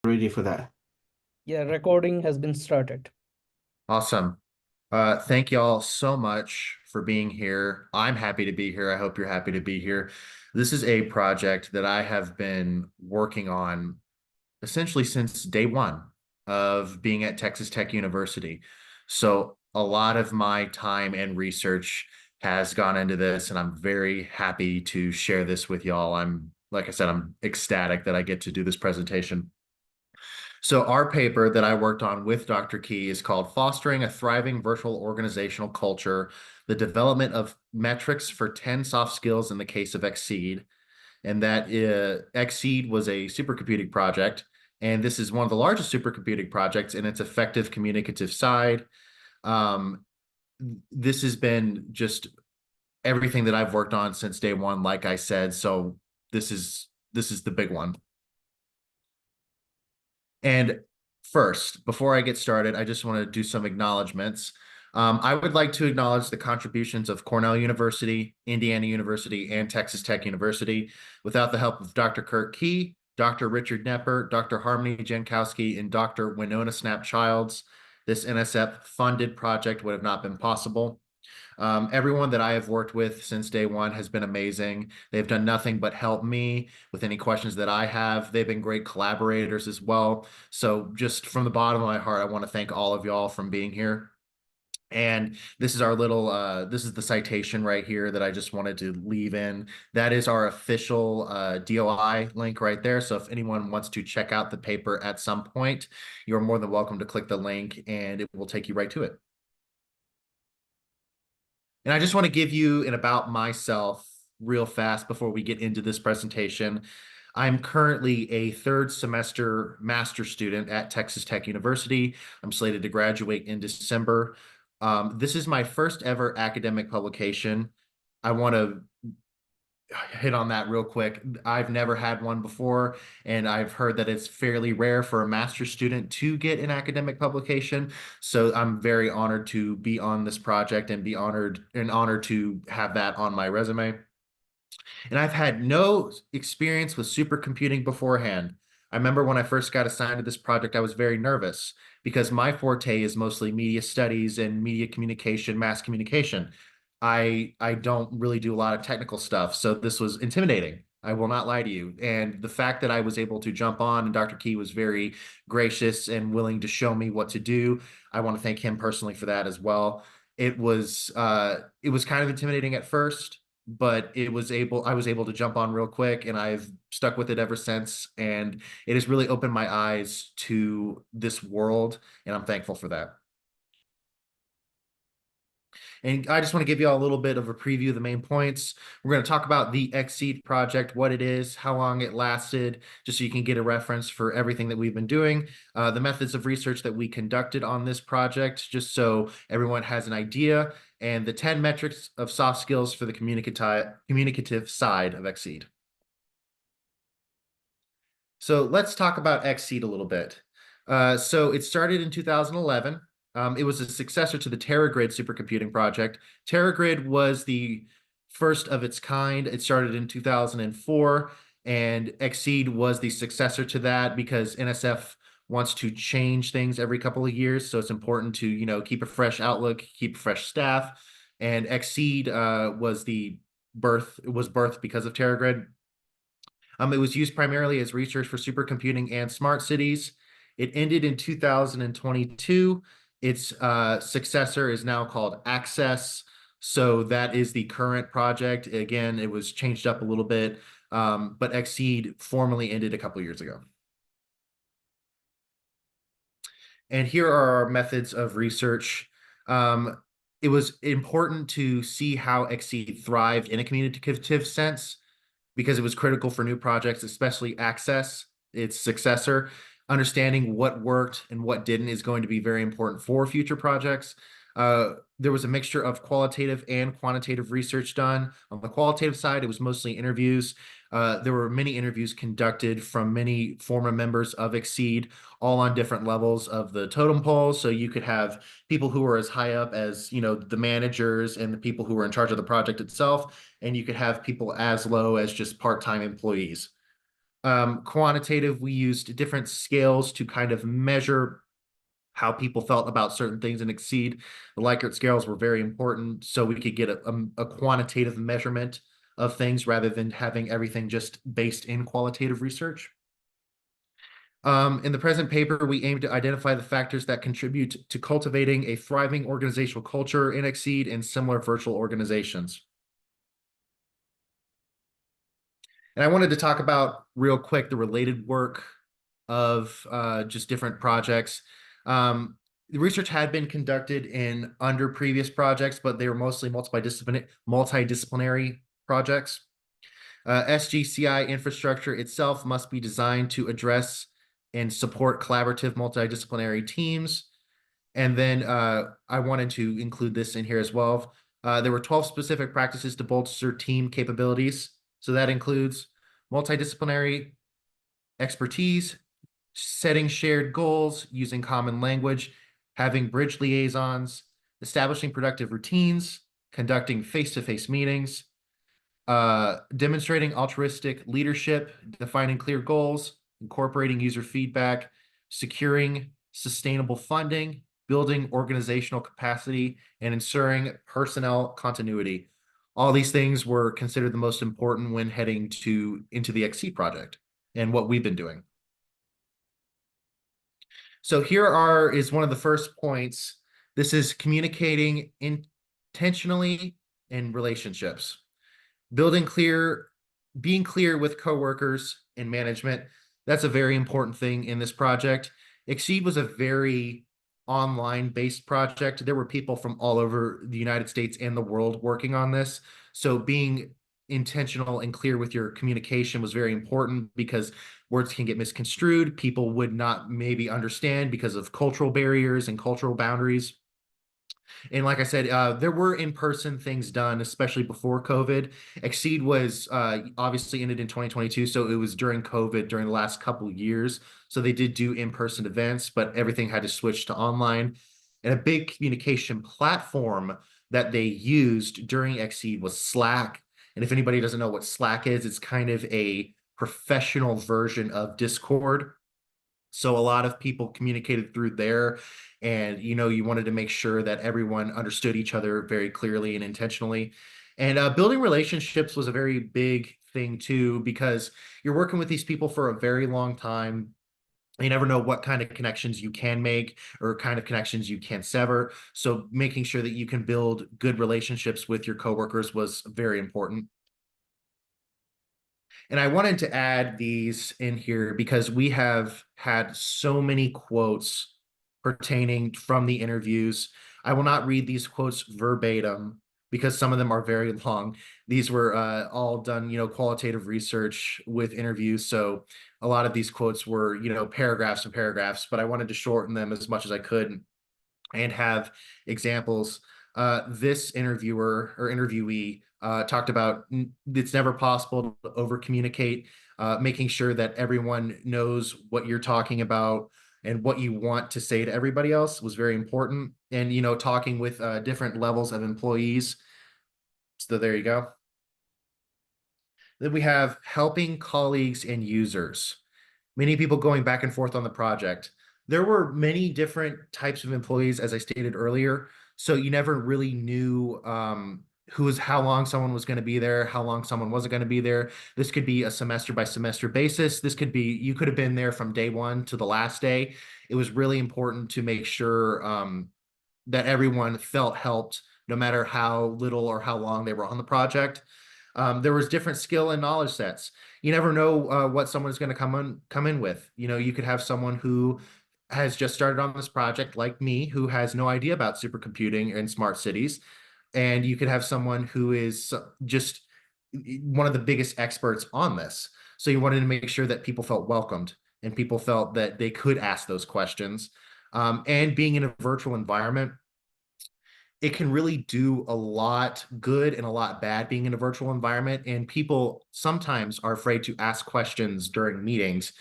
Ready for that. Yeah, recording has been started. Awesome. Thank y'all so much for being here. I'm happy to be here. I hope you're happy to be here. This is a project that I have been working on essentially since day one of being at Texas Tech University. So a lot of my time and research has gone into this, and I'm very happy to share this with y'all. Like I said, I'm ecstatic that I get to do this presentation. So our paper that I worked on with Dr. Key is called Fostering a Thriving Virtual Organizational Culture, the Development of Metrics for 10 Soft Skills in the Case of Exceed. And that Exceed was a supercomputing project. And this is one of the largest supercomputing projects in its effective communicative side. Um, this has been just everything that I've worked on since day one, like I said. So this is the big one. And first, before I get started, I just want to do some acknowledgments. I would like to acknowledge the contributions of Cornell University, Indiana University, and Texas Tech University. Without the help of Dr. Kerk Key, Dr. Richard Knepper, Dr. Harmony Jankowski, and Dr. Winona Snapp-Childs, this NSF-funded project would have not been possible. Everyone that I have worked with since day one has been amazing. They've done nothing but help me with any questions that I have. They've been great collaborators as well. So just from the bottom of my heart, I want to thank all of y'all from being here. And this is our little, this is the citation right here that I just wanted to leave in. That is our official DOI link right there. So if anyone wants to check out the paper at some point, you're more than welcome to click the link and it will take you right to it. And I just want to give you an about myself real fast before we get into this presentation. I'm currently a third semester master student at Texas Tech University. I'm slated to graduate in December. This is my first ever academic publication. I want to hit on that real quick. I've never had one before, and I've heard that it's fairly rare for a master's student to get an academic publication. So I'm very honored to be on this project and be honored to have that on my resume. And I've had no experience with supercomputing beforehand. I remember when I first got assigned to this project, I was very nervous because my forte is mostly media studies and media communication, mass communication. I don't really do a lot of technical stuff, so this was intimidating. I will not lie to you. And the fact that I was able to jump on and Dr. Key was very gracious and willing to show me what to do, I want to thank him personally for that as well. It was kind of intimidating at first, but I was able to jump on real quick, and I've stuck with it ever since. And it has really opened my eyes to this world, and I'm thankful for that. And I just want to give you all a little bit of a preview of the main points. We're going to talk about the Exceed project, what it is, how long it lasted, just so you can get a reference for everything that we've been doing, the methods of research that we conducted on this project, just so everyone has an idea, and the 10 metrics of soft skills for the communicative side of Exceed. So let's talk about Exceed a little bit. So it started in 2011. It was a successor to the TerraGrid supercomputing project. TerraGrid was the first of its kind. It started in 2004, and Exceed was the successor to that because NSF wants to change things every couple of years. So it's important to, keep a fresh outlook, keep fresh staff. And Exceed was birthed because of TerraGrid. It was used primarily as research for supercomputing and smart cities. It ended in 2022. Its successor is now called Access. So that is the current project. Again, it was changed up a little bit, but Exceed formally ended a couple years ago. And here are our methods of research. It was important to see how Exceed thrived in a communicative sense, because it was critical for new projects, especially Access, its successor. Understanding what worked and what didn't is going to be very important for future projects. There was a mixture of qualitative and quantitative research done. On the qualitative side, it was mostly interviews. There were many interviews conducted from many former members of Exceed, all on different levels of the totem pole. So you could have people who were as high up as, the managers and the people who were in charge of the project itself, and you could have people as low as just part-time employees. Quantitative, we used different scales to kind of measure how people felt about certain things and Exceed. The Likert scales were very important so we could get a quantitative measurement of things rather than having everything just based in qualitative research. In the present paper, we aim to identify the factors that contribute to cultivating a thriving organizational culture in Exceed and similar virtual organizations. And I wanted to talk about real quick the related work of just different projects. The research had been conducted in under previous projects, but they were mostly multidisciplinary projects. SGCI infrastructure itself must be designed to address and support collaborative multidisciplinary teams. And then I wanted to include this in here as well. There were 12 specific practices to bolster team capabilities. So that includes multidisciplinary expertise, setting shared goals, using common language, having bridge liaisons, establishing productive routines, conducting face-to-face meetings, demonstrating altruistic leadership, defining clear goals, incorporating user feedback, securing sustainable funding, building organizational capacity, and ensuring personnel continuity. All these things were considered the most important when heading into the XC project and what we've been doing. So is one of the first points. This is communicating intentionally in relationships. Being clear with coworkers and management. That's a very important thing in this project. Exceed was a very online based project. There were people from all over the United States and the world working on this. So being intentional and clear with your communication was very important because words can get misconstrued. People would not maybe understand because of cultural barriers and cultural boundaries. And like I said, there were in-person things done, especially before COVID. Exceed was obviously ended in 2022, so it was during COVID during the last couple years. So they did do in-person events, but everything had to switch to online. And a big communication platform that they used during Exceed was Slack. And if anybody doesn't know what Slack is, it's kind of a professional version of Discord. So a lot of people communicated through there, and you wanted to make sure that everyone understood each other very clearly and intentionally. And building relationships was a very big thing too, because you're working with these people for a very long time. You never know what kind of connections you can make or kind of connections you can sever. So making sure that you can build good relationships with your coworkers was very important. And I wanted to add these in here because we have had so many quotes pertaining from the interviews. I will not read these quotes verbatim because some of them are very long. These were all done, qualitative research with interviews. So a lot of these quotes were, paragraphs and paragraphs, but I wanted to shorten them as much as I could and have examples. This interviewer or interviewee talked about it's never possible to over communicate, making sure that everyone knows what you're talking about and what you want to say to everybody else was very important. And, talking with different levels of employees. So there you go. Then we have helping colleagues and users. Many people going back and forth on the project. There were many different types of employees, as I stated earlier. So you never really knew how long someone was going to be there, how long someone wasn't going to be there. This could be a semester by semester basis. This could be, you could have been there from day one to the last day. It was really important to make sure that everyone felt helped, no matter how little or how long they were on the project. There was different skill and knowledge sets. You never know what someone's going to come in with. You could have someone who has just started on this project, like me, who has no idea about supercomputing and smart cities, and you could have someone who is just one of the biggest experts on this. So you wanted to make sure that people felt welcomed and people felt that they could ask those questions. And being in a virtual environment, it can really do a lot good and a lot bad being in a virtual environment. And people sometimes are afraid to ask questions during meetings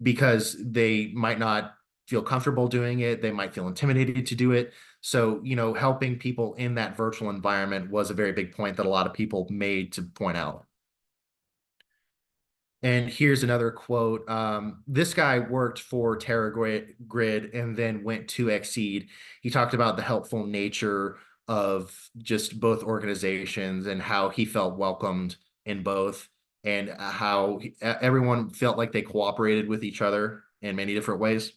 because they might not feel comfortable doing it. They might feel intimidated to do it. So, helping people in that virtual environment was a very big point that a lot of people made to point out. And here's another quote. This guy worked for Grid and then went to Exceed. He talked about the helpful nature of just both organizations and how he felt welcomed in both, and how everyone felt like they cooperated with each other in many different ways.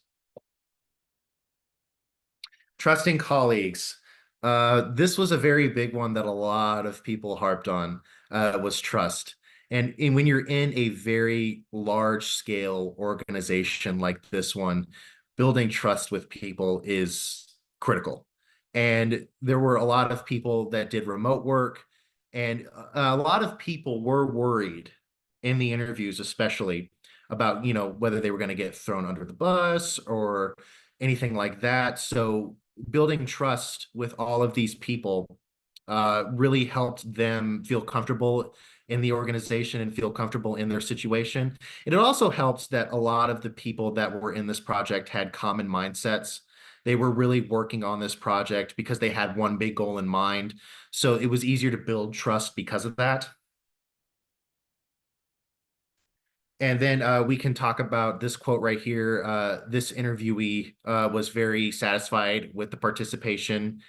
Trusting colleagues. This was a very big one that a lot of people harped on, was trust. And when you're in a very large scale organization like this one, building trust with people is critical. And there were a lot of people that did remote work, and a lot of people were worried in the interviews, especially about, whether they were going to get thrown under the bus or anything like that. So building trust with all of these people really helped them feel comfortable in the organization and feel comfortable in their situation. And it also helps that a lot of the people that were in this project had common mindsets. They were really working on this project because they had one big goal in mind. So it was easier to build trust because of that. And then we can talk about this quote right here. This interviewee was very satisfied with the participation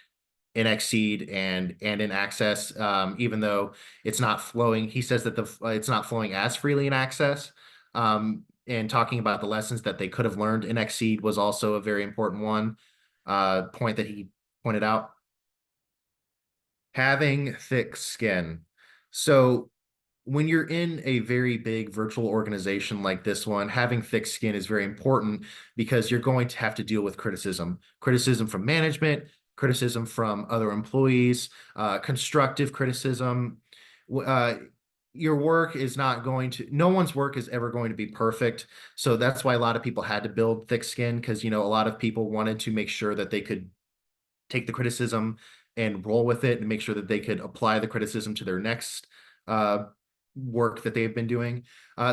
in Exceed and in Access, even though it's not flowing. He says that it's not flowing as freely in Access. And talking about the lessons that they could have learned in Exceed was also a very important one point that he pointed out. Having thick skin. So when you're in a very big virtual organization like this one, having thick skin is very important because you're going to have to deal with criticism from management, criticism from other employees, constructive criticism. Uh, your work is not going to, no one's work is ever going to be perfect. So that's why a lot of people had to build thick skin, because, a lot of people wanted to make sure that they could take the criticism and roll with it and make sure that they could apply the criticism to their next uh, work that they've been doing.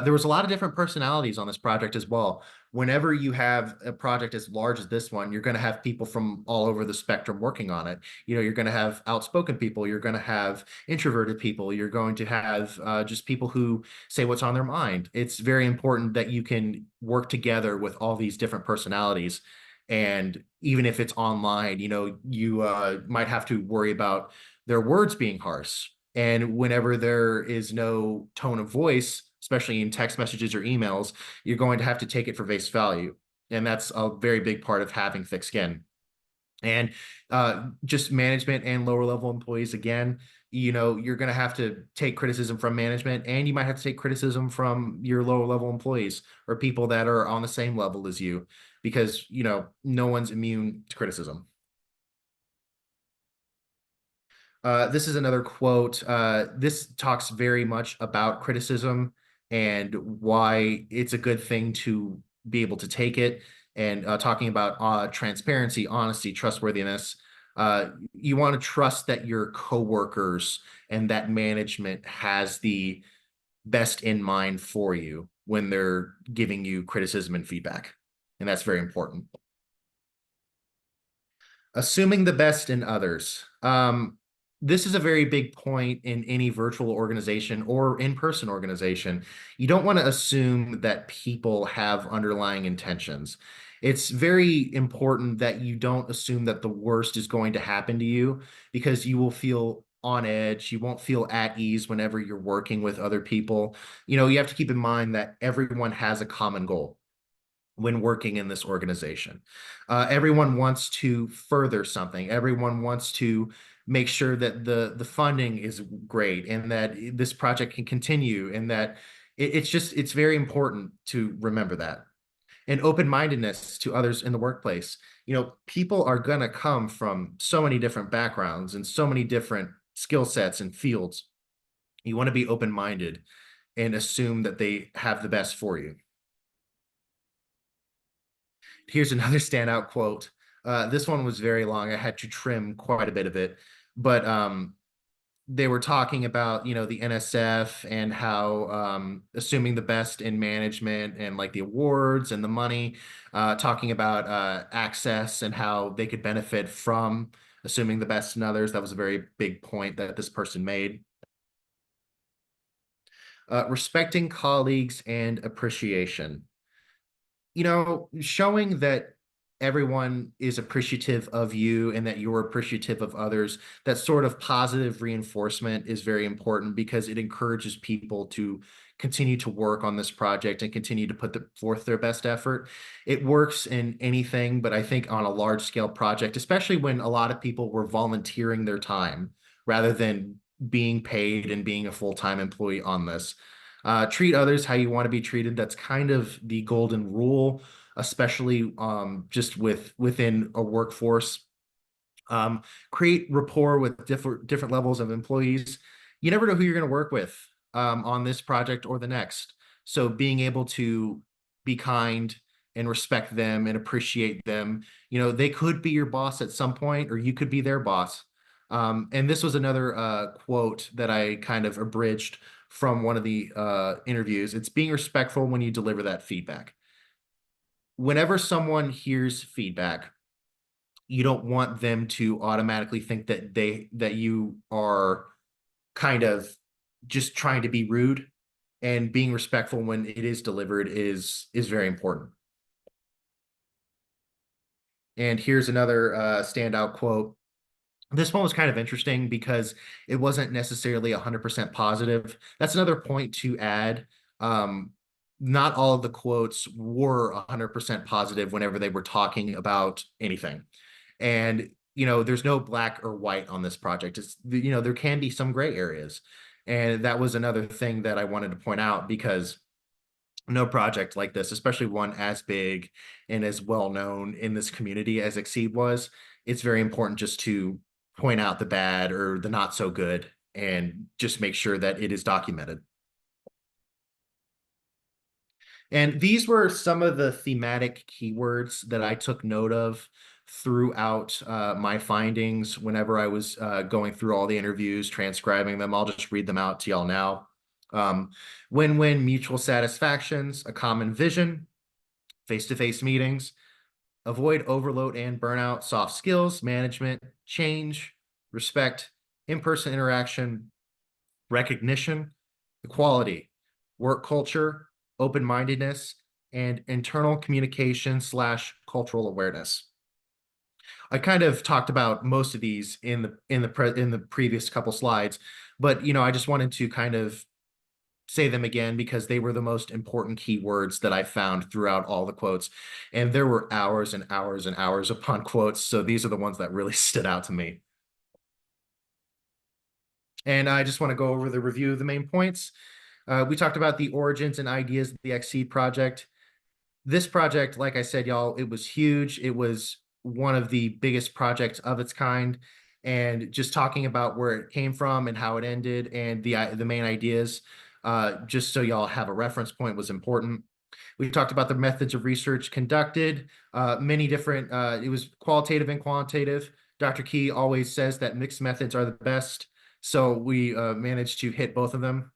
There was a lot of different personalities on this project as well. Whenever you have a project as large as this one, you're going to have people from all over the spectrum working on it. You're going to have outspoken people, you're going to have introverted people, you're going to have just people who say what's on their mind. It's very important that you can work together with all these different personalities. And even if it's online, you might have to worry about their words being harsh. And whenever there is no tone of voice, especially in text messages or emails, you're going to have to take it for face value. And that's a very big part of having thick skin. And just management and lower level employees, again, you're going to have to take criticism from management, and you might have to take criticism from your lower level employees or people that are on the same level as you, because, no one's immune to criticism. This is another quote. This talks very much about criticism and why it's a good thing to be able to take it, and talking about transparency, honesty, trustworthiness. You want to trust that your coworkers and that management has the best in mind for you when they're giving you criticism and feedback. And that's very important. Assuming the best in others. This is a very big point in any virtual organization or in-person organization. You don't want to assume that people have underlying intentions. It's very important that you don't assume that the worst is going to happen to you, because you will feel on edge. You won't feel at ease whenever you're working with other people. You have to keep in mind that everyone has a common goal when working in this organization. Everyone wants to further something. Everyone wants to make sure that the funding is great and that this project can continue, and that it's very important to remember that. And open-mindedness to others in the workplace. People are going to come from so many different backgrounds and so many different skill sets and fields. You want to be open-minded and assume that they have the best for you. Here's another standout quote. This one was very long. I had to trim quite a bit of it, but they were talking about, the NSF and how assuming the best in management and like the awards and the money, talking about access and how they could benefit from assuming the best in others. That was a very big point that this person made. respecting colleagues and appreciation. Showing that everyone is appreciative of you and that you're appreciative of others, that sort of positive reinforcement is very important because it encourages people to continue to work on this project and continue to put forth their best effort. It works in anything, but I think on a large scale project, especially when a lot of people were volunteering their time rather than being paid and being a full-time employee on this. Treat others how you want to be treated. That's kind of the golden rule, especially just within a workforce. Um, Create rapport with different levels of employees. You never know who you're going to work with on this project or the next. So being able to be kind and respect them and appreciate them. They could be your boss at some point, or you could be their boss. And this was another quote that I kind of abridged from one of the interviews. It's being respectful when you deliver that feedback. Whenever someone hears feedback, you don't want them to automatically think that you are kind of just trying to be rude, and being respectful when it is delivered is very important. And here's another standout quote. This one was kind of interesting because it wasn't necessarily 100% positive. That's another point to add. Um, Not all of the quotes were 100% positive whenever they were talking about anything. And, there's no black or white on this project. There can be some gray areas. And that was another thing that I wanted to point out, because no project like this, especially one as big and as well known in this community as Exceed was, it's very important just to point out the bad or the not so good and just make sure that it is documented. And these were some of the thematic keywords that I took note of throughout my findings whenever I was going through all the interviews, transcribing them. I'll just read them out to y'all now. Um, Win-win mutual satisfactions, a common vision, face-to-face meetings, avoid overload and burnout, soft skills, management, change, respect, in-person interaction, recognition, equality, work culture, open-mindedness, and internal communication / cultural awareness. I kind of talked about most of these in the previous couple slides, but I just wanted to kind of say them again because they were the most important keywords that I found throughout all the quotes. And there were hours and hours and hours upon quotes. So these are the ones that really stood out to me. And I just want to go over the review of the main points. We talked about the origins and ideas of the Exceed project. This project, like I said, y'all, it was huge. It was one of the biggest projects of its kind. And just talking about where it came from and how it ended and the main ideas, just so y'all have a reference point, was important. We talked about the methods of research conducted, many different, it was qualitative and quantitative. Dr. Key always says that mixed methods are the best. So we managed to hit both of them.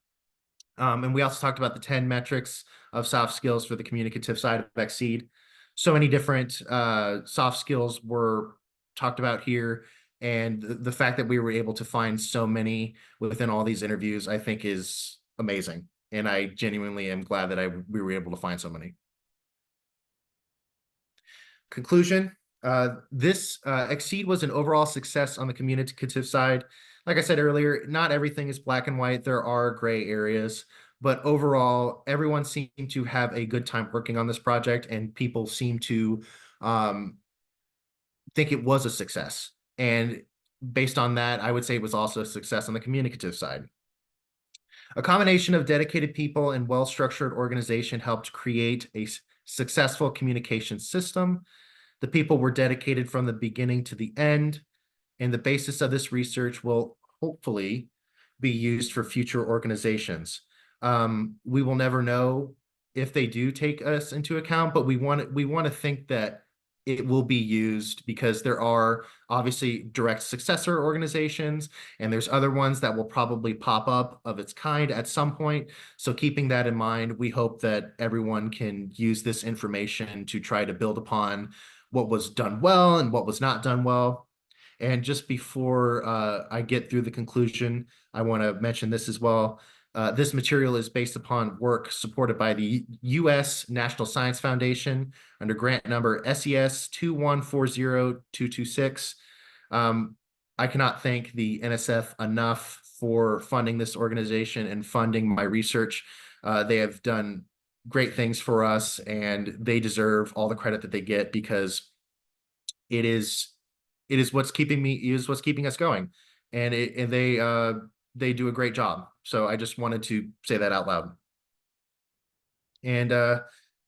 And we also talked about the 10 metrics of soft skills for the communicative side of Exceed. So many different soft skills were talked about here. And the fact that we were able to find so many within all these interviews, I think, is amazing. And I genuinely am glad that we were able to find so many. Conclusion, this Exceed was an overall success on the communicative side. Like I said earlier, not everything is black and white. There are gray areas, but overall, everyone seemed to have a good time working on this project, and people seem to think it was a success. And based on that, I would say it was also a success on the communicative side. A combination of dedicated people and well-structured organization helped create a successful communication system. The people were dedicated from the beginning to the end, and the basis of this research will hopefully be used for future organizations. We will never know if they do take us into account, but we want to think that it will be used, because there are obviously direct successor organizations, and there's other ones that will probably pop up of its kind at some point. So keeping that in mind, we hope that everyone can use this information to try to build upon what was done well and what was not done well. And just before I get through the conclusion, I want to mention this as well. This material is based upon work supported by the U.S. National Science Foundation under grant number SES 2140226. I cannot thank the NSF enough for funding this organization and funding my research. They have done great things for us, and they deserve all the credit that they get because it is what's keeping us going, and they do a great job. So I just wanted to say that out loud. And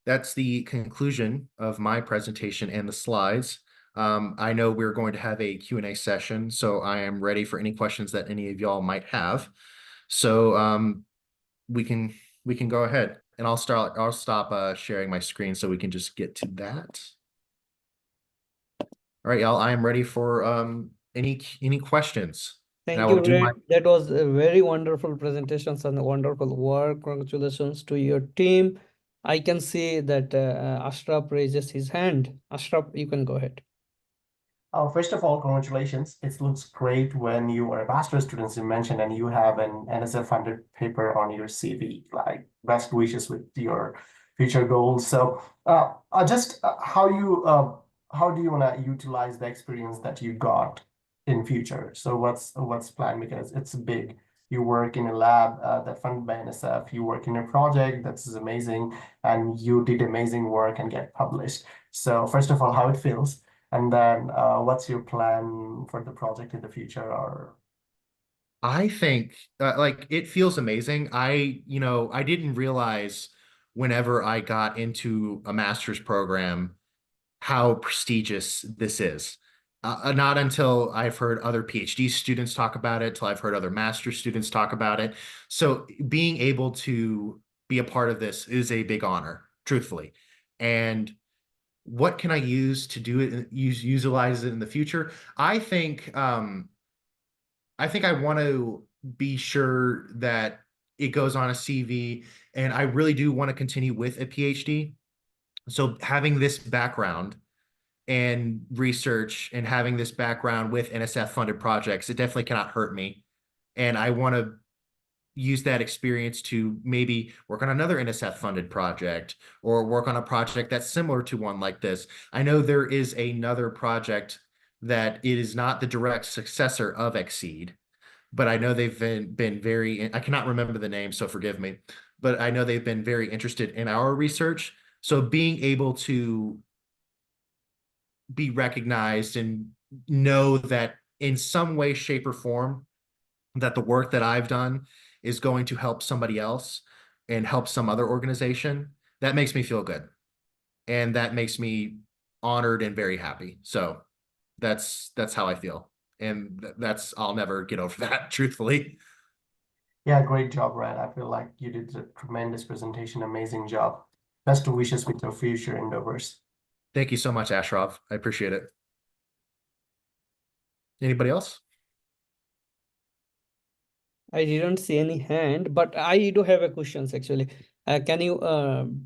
that's the conclusion of my presentation and the slides. I know we're going to have a Q&A session, so I am ready for any questions that any of y'all might have. So we can go ahead, and I'll stop sharing my screen so we can just get to that. All right, y'all, I am ready for any questions. And I Thank will you, do my Rhett. That was a very wonderful presentations and wonderful work. Congratulations to your team. I can see that Ashraf raises his hand. Ashraf, you can go ahead. First of all, congratulations. It looks great when you are a master's student, as you mentioned, and you have an NSF-funded paper on your CV. Like, best wishes with your future goals. So, how do you want to utilize the experience that you got in future? So, what's planned? Because it's big. You work in a lab that funded by NSF. You work in a project that's amazing, and you did amazing work and get published. So, first of all, how it feels. And then what's your plan for the project in the future? Or I think like it feels amazing. I didn't realize whenever I got into a master's program how prestigious this is. Not until I've heard other PhD students talk about it, till I've heard other master's students talk about it. So being able to be a part of this is a big honor, truthfully. And what can I use to do it, utilize it in the future? I think I want to be sure that it goes on a CV, and I really do want to continue with a PhD. So having this background and research and having this background with NSF funded projects, it definitely cannot hurt me. And I want to use that experience to maybe work on another NSF funded project or work on a project that's similar to one like this. I know there is another project that it is not the direct successor of Exceed, but I know they've been very, I cannot remember the name, so forgive me, but I know they've been very interested in our research. So being able to be recognized and know that in some way, shape, or form, that the work that I've done is going to help somebody else and help some other organization, that makes me feel good. And that makes me honored and very happy. So that's how I feel. And I'll never get over that, truthfully. yeah, great job, Ryan. I feel like you did a tremendous presentation, amazing job. Best wishes with your future endeavors. Thank you so much, Ashraf. I appreciate it. Anybody else? I didn't see any hand, but I do have a questions actually. Can you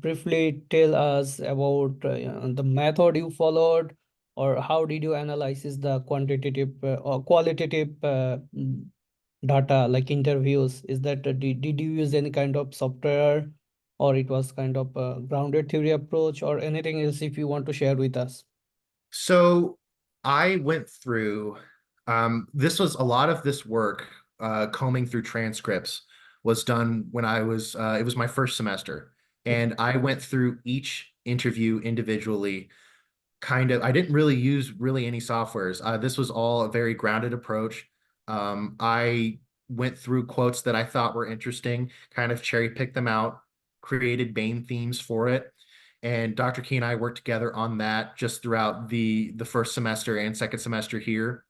briefly tell us about the method you followed, or how did you analyze the quantitative or qualitative data, like interviews? Is that did you use any kind of software, or it was kind of a grounded theory approach, or anything else if you want to share with us? So I went through, this was a lot of this work, combing through transcripts was done when it was my first semester. And I went through each interview individually. I didn't really use any softwares. This was all a very grounded approach. I went through quotes that I thought were interesting, kind of cherry picked them out, created main themes for it. And Dr. Key and I worked together on that just throughout the first semester and second semester here.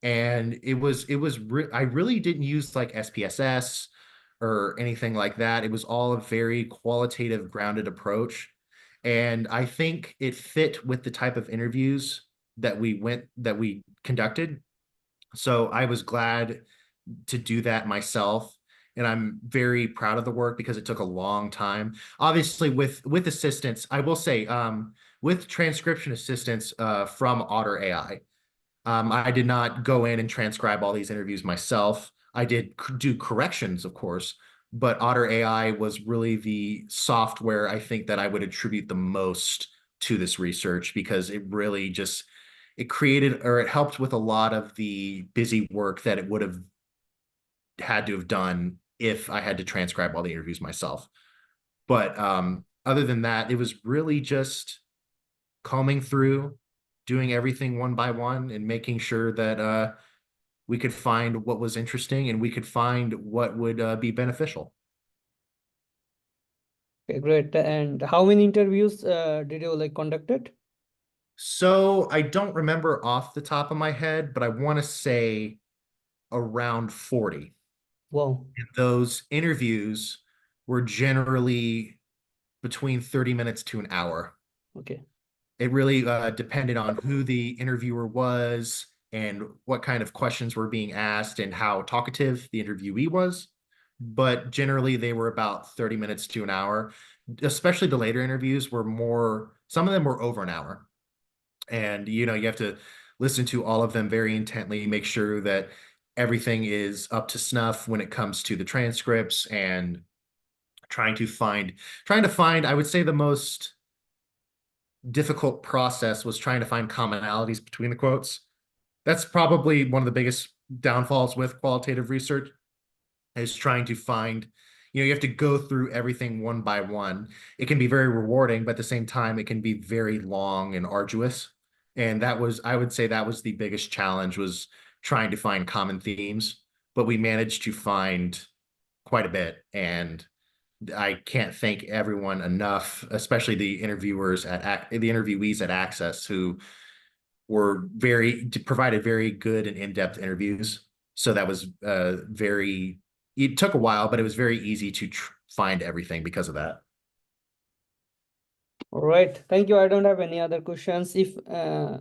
And I really didn't use like SPSS or anything like that. It was all a very qualitative, grounded approach. And I think it fit with the type of interviews that we conducted. So I was glad to do that myself. And I'm very proud of the work because it took a long time. Obviously, with assistance, I will say, with transcription assistance from Otter AI, I did not go in and transcribe all these interviews myself. I did do corrections, of course, but Otter AI was really the software I think that I would attribute the most to this research, because it really just, it created, or it helped with a lot of the busy work that it would have had to have done if I had to transcribe all the interviews myself. But other than that, it was really just combing through, doing everything one by one, and making sure that we could find what was interesting and we could find what would be beneficial. Okay, great. And how many interviews did you like conducted? So I don't remember off the top of my head, but I want to say around 40. Wow. And those interviews were generally between 30 minutes to an hour. Okay. It really depended on who the interviewer was and what kind of questions were being asked and how talkative the interviewee was. But generally, they were about 30 minutes to an hour. Especially the later interviews were more, some of them were over an hour. And, you have to listen to all of them very intently, make sure that everything is up to snuff when it comes to the transcripts, and trying to find, I would say the most difficult process was trying to find commonalities between the quotes. That's probably one of the biggest downfalls with qualitative research, is trying to find, you have to go through everything one by one. It can be very rewarding, but at the same time, it can be very long and arduous. And that was, I would say that was the biggest challenge, was trying to find common themes, but we managed to find quite a bit. And I can't thank everyone enough, especially the interviewees at Access, who provided very good and in-depth interviews. So that was it took a while, but it was very easy to find everything because of that. All right. Thank you. I don't have any other questions. If